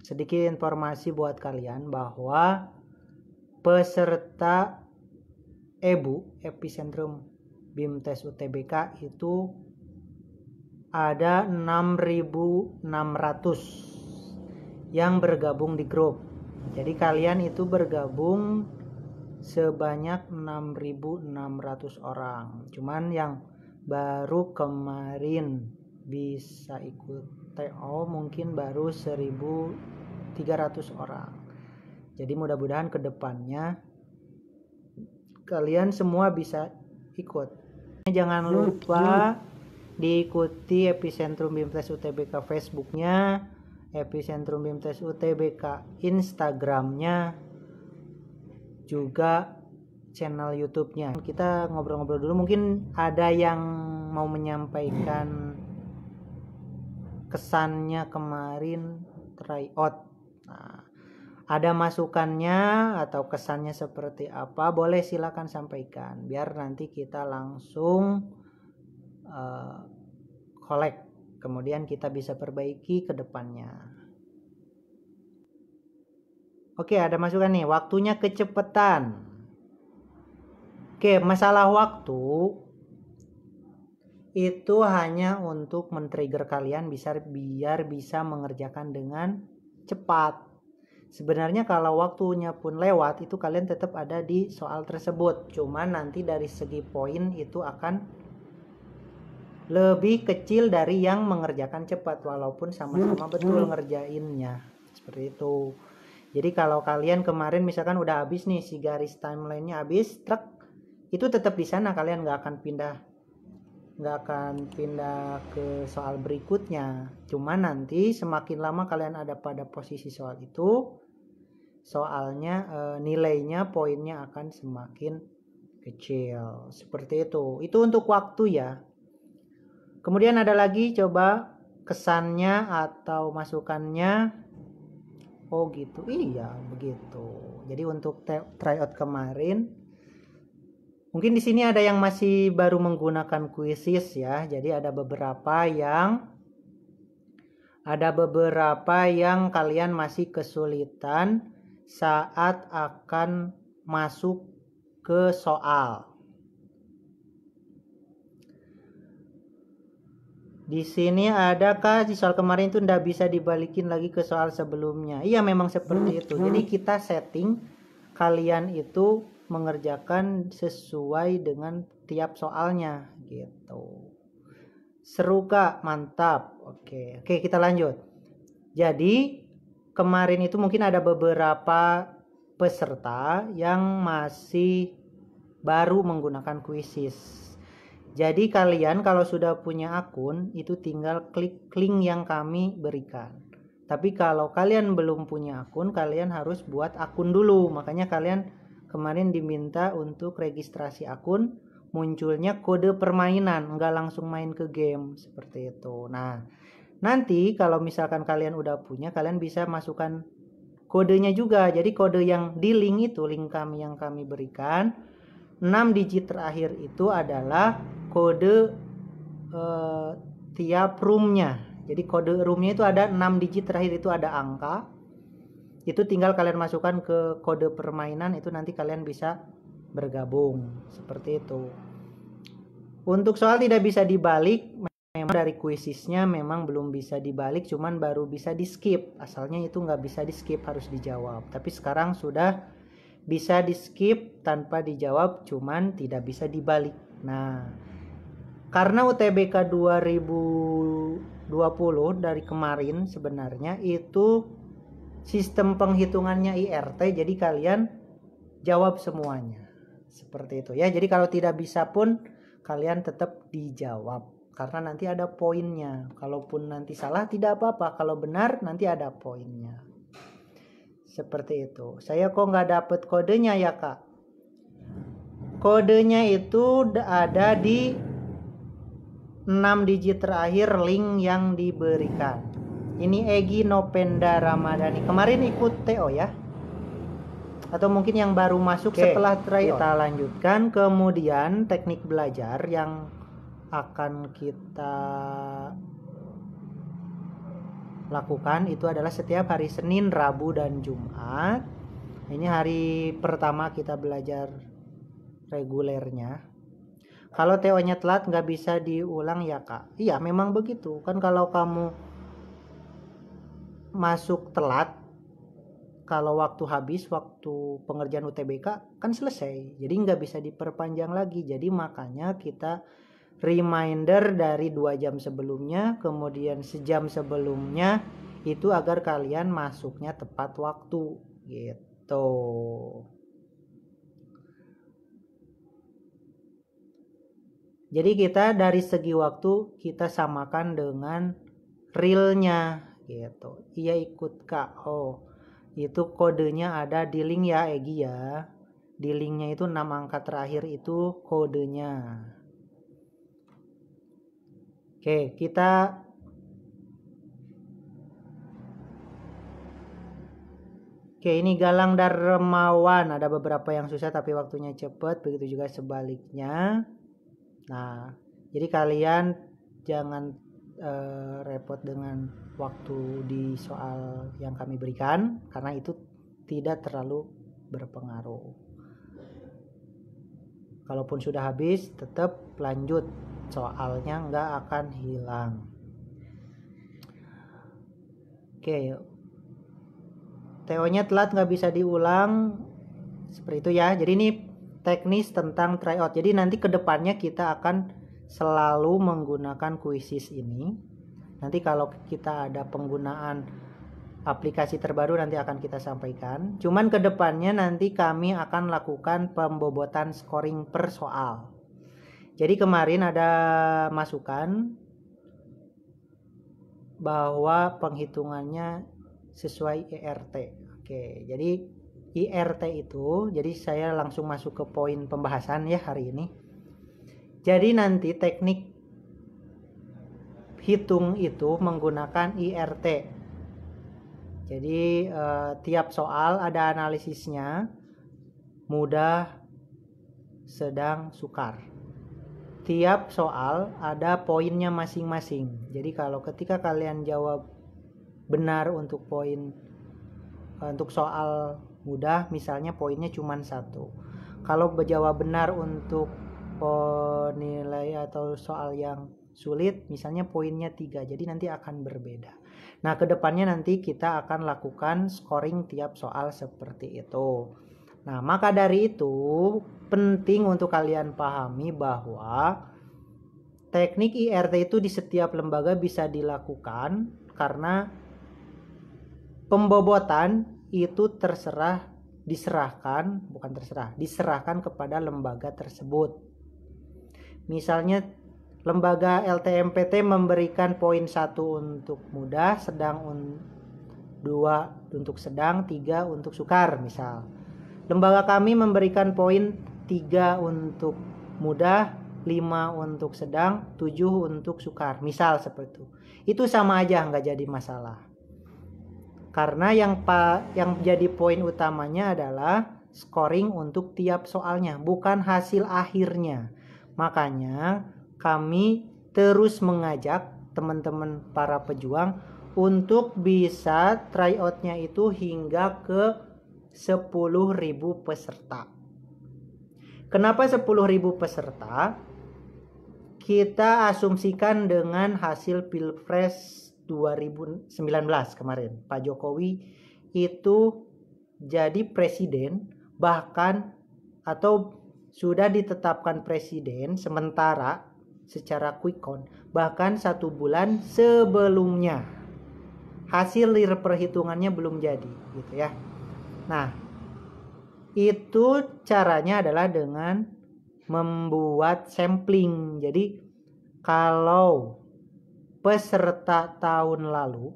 sedikit informasi buat kalian bahwa peserta EBU Epicentrum BIMTes UTBK itu ada 6.600 yang bergabung di grup. Jadi kalian itu bergabung sebanyak 6.600 orang. Cuman yang baru kemarin bisa ikut TO mungkin baru 1.300 orang. Jadi mudah-mudahan kedepannya kalian semua bisa ikut. Jangan lupa diikuti Epicentrum BIMTes UTBK Facebooknya, Epicentrum BIMTes UTBK Instagramnya, juga channel YouTube-nya. Kita ngobrol-ngobrol dulu, mungkin ada yang mau menyampaikan kesannya kemarin tryout. Nah, ada masukannya atau kesannya seperti apa, boleh silakan sampaikan biar nanti kita langsung collect, kemudian kita bisa perbaiki ke depannya. Oke, ada masukan nih, waktunya kecepatan. Oke, masalah waktu itu hanya untuk men-trigger kalian biar bisa mengerjakan dengan cepat. Sebenarnya kalau waktunya pun lewat itu kalian tetap ada di soal tersebut, cuman nanti dari segi poin itu akan lebih kecil dari yang mengerjakan cepat, walaupun sama-sama betul ngerjainnya. Seperti itu. Jadi kalau kalian kemarin misalkan udah habis nih, si garis timelinenya habis, truk, itu tetap di sana, kalian nggak akan pindah ke soal berikutnya. Cuman nanti semakin lama kalian ada pada posisi soal itu, soalnya nilainya, poinnya akan semakin kecil. Seperti itu. Itu untuk waktu ya. Kemudian ada lagi, coba kesannya atau masukannya. Oh gitu, iya begitu. Jadi untuk tryout kemarin, mungkin di sini ada yang masih baru menggunakan quizzes ya. Jadi ada beberapa yang kalian masih kesulitan saat akan masuk ke soal. Di sini adakah di soal kemarin itu ndak bisa dibalikin lagi ke soal sebelumnya? Iya, memang seperti itu. Jadi kita setting kalian itu mengerjakan sesuai dengan tiap soalnya gitu. Seru Kak, mantap. Oke, kita lanjut. Jadi kemarin itu mungkin ada beberapa peserta yang masih baru menggunakan quizzes. Jadi kalian kalau sudah punya akun itu tinggal klik link yang kami berikan. Tapi kalau kalian belum punya akun, kalian harus buat akun dulu. Makanya kalian kemarin diminta untuk registrasi akun, munculnya kode permainan, nggak langsung main ke game seperti itu. Nah, nanti kalau misalkan kalian udah punya, kalian bisa masukkan kodenya juga. Jadi kode yang di link itu, link kami yang kami berikan, 6 digit terakhir itu adalah kode tiap roomnya. Jadi kode roomnya itu ada 6 digit terakhir, itu ada angka. Itu tinggal kalian masukkan ke kode permainan, itu nanti kalian bisa bergabung. Seperti itu. Untuk soal tidak bisa dibalik, memang dari quizesnya memang belum bisa dibalik, cuman baru bisa di skip. Asalnya itu nggak bisa di skip, harus dijawab. Tapi sekarang sudah bisa di skip tanpa dijawab, cuman tidak bisa dibalik. Nah, karena UTBK 2020 dari kemarin sebenarnya itu sistem penghitungannya IRT, jadi kalian jawab semuanya. Seperti itu ya. Jadi kalau tidak bisa pun kalian tetap dijawab, karena nanti ada poinnya. Kalaupun nanti salah tidak apa-apa, kalau benar nanti ada poinnya. Seperti itu. Saya kok nggak dapet kodenya ya Kak? Kodenya itu ada di 6 digit terakhir link yang diberikan. Ini Egi Nopenda Ramadhani. Kemarin ikut TO ya? Atau mungkin yang baru masuk setelah tryout. Kita lanjutkan. Kemudian teknik belajar yang akan kita lakukan itu adalah setiap hari Senin, Rabu, dan Jumat. Ini hari pertama kita belajar regulernya. Kalau TO-nya telat nggak bisa diulang ya Kak. Iya memang begitu. Kan kalau kamu masuk telat, kalau waktu habis, waktu pengerjaan UTBK kan selesai. Jadi nggak bisa diperpanjang lagi. Jadi makanya kita reminder dari 2 jam sebelumnya, kemudian sejam sebelumnya, itu agar kalian masuknya tepat waktu gitu. Jadi kita dari segi waktu kita samakan dengan realnya gitu. Iya ikut Kak. Oh, itu kodenya ada di link ya Egi ya. Di linknya itu 6 angka terakhir itu kodenya. Oke, ini Galang Darmawan. Ada beberapa yang susah tapi waktunya cepat. Begitu juga sebaliknya. Nah, jadi kalian jangan repot dengan waktu di soal yang kami berikan, karena itu tidak terlalu berpengaruh. Kalaupun sudah habis, tetap lanjut. Soalnya nggak akan hilang. Oke, TO-nya telat nggak bisa diulang. Seperti itu ya. Jadi ini teknis tentang tryout. Jadi nanti kedepannya kita akan selalu menggunakan quizzes ini. Nanti kalau kita ada penggunaan aplikasi terbaru nanti akan kita sampaikan. Cuman kedepannya nanti kami akan lakukan pembobotan scoring per soal. Jadi kemarin ada masukan bahwa penghitungannya sesuai IRT. Oke, jadi IRT itu, jadi saya langsung masuk ke poin pembahasan ya hari ini. Jadi nanti teknik hitung itu menggunakan IRT. Jadi tiap soal ada analisisnya, mudah, sedang, sukar. Tiap soal ada poinnya masing-masing. Jadi kalau ketika kalian jawab benar untuk poin untuk soal mudah, misalnya poinnya cuma 1. Kalau menjawab benar untuk nilai atau soal yang sulit, misalnya poinnya 3. Jadi nanti akan berbeda. Nah, kedepannya nanti kita akan lakukan scoring tiap soal seperti itu. Nah, maka dari itu penting untuk kalian pahami bahwa teknik IRT itu di setiap lembaga bisa dilakukan, karena pembobotan itu diserahkan kepada lembaga tersebut. Misalnya lembaga LTMPT memberikan poin 1 untuk mudah, sedang 2 untuk sedang, 3 untuk sukar misal. Lembaga kami memberikan poin 3 untuk mudah, 5 untuk sedang, 7 untuk sukar misal seperti itu. Itu sama aja, nggak jadi masalah. Karena yang jadi poin utamanya adalah scoring untuk tiap soalnya, bukan hasil akhirnya. Makanya kami terus mengajak teman-teman para pejuang untuk bisa tryoutnya itu hingga ke 10.000 peserta. Kenapa 10.000 peserta? Kita asumsikan dengan hasil Pilpres 2019 kemarin, Pak Jokowi itu jadi presiden, bahkan atau sudah ditetapkan presiden sementara secara quick count bahkan 1 bulan sebelumnya. Hasil perhitungannya belum jadi gitu ya. Nah, itu caranya adalah dengan membuat sampling. Jadi kalau peserta tahun lalu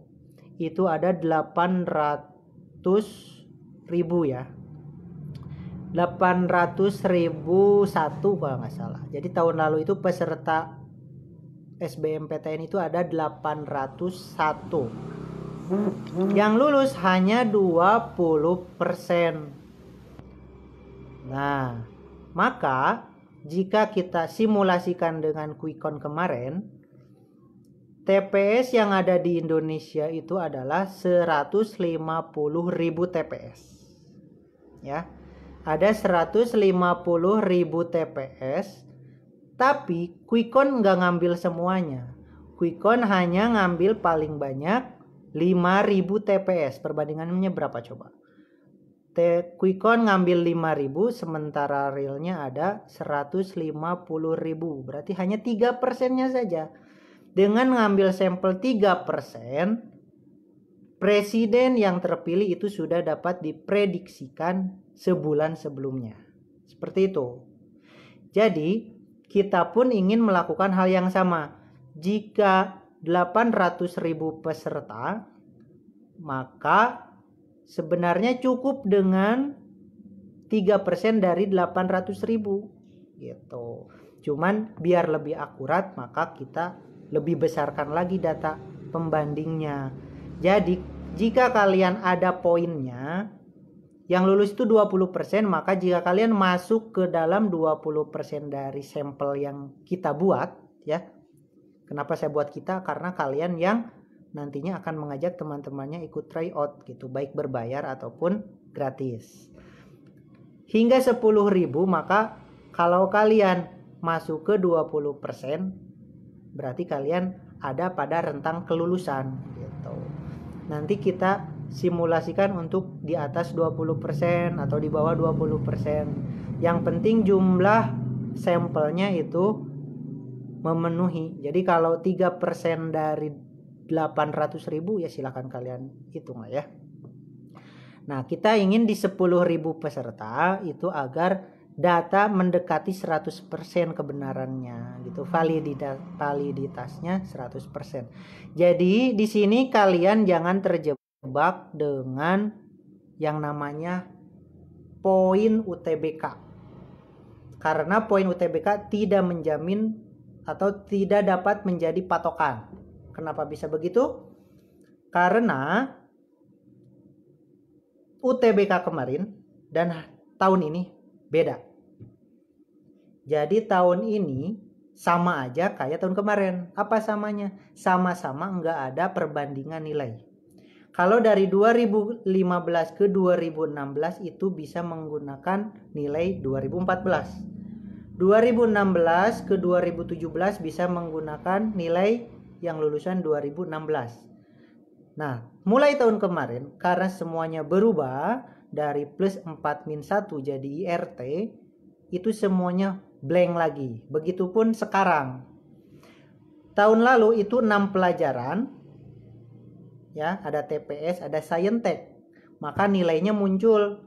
itu ada 800.000 ya, 800.001 kalau nggak salah. Jadi tahun lalu itu peserta SBMPTN itu ada 801. Yang lulus hanya 20%. Nah, maka jika kita simulasikan dengan quick count kemarin, TPS yang ada di Indonesia itu adalah 150.000 TPS. Ya. Ada 150.000 TPS, tapi Quickcon nggak ngambil semuanya. Quickcon hanya ngambil paling banyak 5.000 TPS. Perbandingannya berapa coba? Quickcon ngambil 5.000, sementara realnya ada 150.000. Berarti hanya 3%-nya saja. Dengan ngambil sampel 3%, presiden yang terpilih itu sudah dapat diprediksikan sebulan sebelumnya. Seperti itu. Jadi, kita pun ingin melakukan hal yang sama. Jika 800.000 peserta, maka sebenarnya cukup dengan 3% dari 800.000 gitu. Cuman biar lebih akurat, maka kita lebih besarkan lagi data pembandingnya. Jadi jika kalian ada poinnya, yang lulus itu 20%, maka jika kalian masuk ke dalam 20% dari sampel yang kita buat, ya. Kenapa saya buat kita? Karena kalian yang nantinya akan mengajak teman-temannya ikut tryout gitu, baik berbayar ataupun gratis. Hingga 10.000, maka kalau kalian masuk ke 20%, berarti kalian ada pada rentang kelulusan gitu. Nanti kita simulasikan untuk di atas 20% atau di bawah 20%. Yang penting jumlah sampelnya itu memenuhi. Jadi kalau 3% dari 800.000 ya silakan kalian hitung lah ya. Nah, kita ingin di 10.000 peserta itu agar data mendekati 100% kebenarannya gitu. Validitasnya 100%. Jadi di sini kalian jangan terjebak dengan yang namanya poin UTBK. Karena poin UTBK tidak menjamin atau tidak dapat menjadi patokan. Kenapa bisa begitu? Karena UTBK kemarin dan tahun ini beda. Jadi tahun ini sama aja kayak tahun kemarin. Apa samanya? Sama-sama nggak ada perbandingan nilai. Kalau dari 2015 ke 2016 itu bisa menggunakan nilai 2014. 2016 ke 2017 bisa menggunakan nilai yang lulusan 2016. Nah, mulai tahun kemarin karena semuanya berubah dari plus 4-1 jadi IRT, itu semuanya blank lagi. Begitupun sekarang. Tahun lalu itu 6 pelajaran. Ya, ada TPS, ada Saintek. Maka nilainya muncul.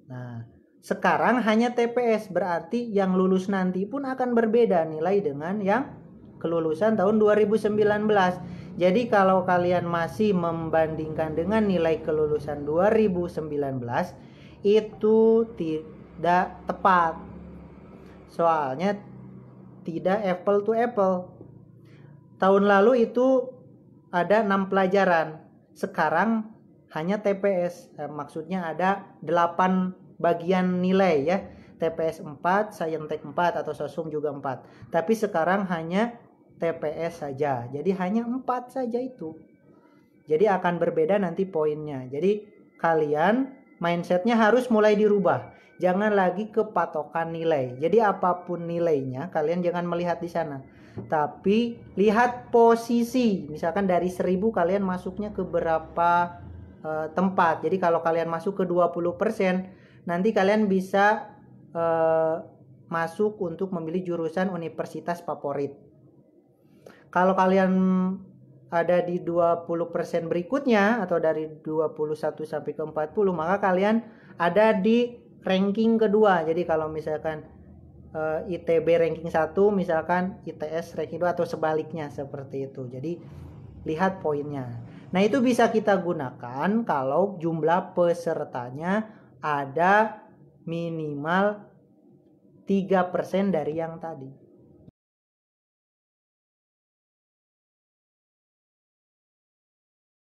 Nah, sekarang hanya TPS, berarti yang lulus nanti pun akan berbeda nilai dengan yang kelulusan tahun 2019. Jadi kalau kalian masih membandingkan dengan nilai kelulusan 2019, itu tidak tepat. Soalnya tidak apple to apple. Tahun lalu itu ada 6 pelajaran. Sekarang hanya TPS. Maksudnya ada 8 bagian nilai ya. TPS 4, Saintek 4 atau Sosum juga 4. Tapi sekarang hanya TPS saja. Jadi hanya 4 saja itu. Jadi akan berbeda nanti poinnya. Jadi kalian mindsetnya harus mulai dirubah. Jangan lagi ke patokan nilai. Jadi apapun nilainya kalian jangan melihat di sana. Tapi lihat posisi. Misalkan dari 1000 kalian masuknya ke berapa tempat. Jadi kalau kalian masuk ke 20%, nanti kalian bisa masuk untuk memilih jurusan universitas favorit. Kalau kalian ada di 20% berikutnya atau dari 21 sampai ke 40, maka kalian ada di ranking kedua. Jadi kalau misalkan ITB ranking 1, misalkan ITS ranking 2 atau sebaliknya seperti itu. Jadi lihat poinnya. Nah, itu bisa kita gunakan kalau jumlah pesertanya ada minimal 3% dari yang tadi.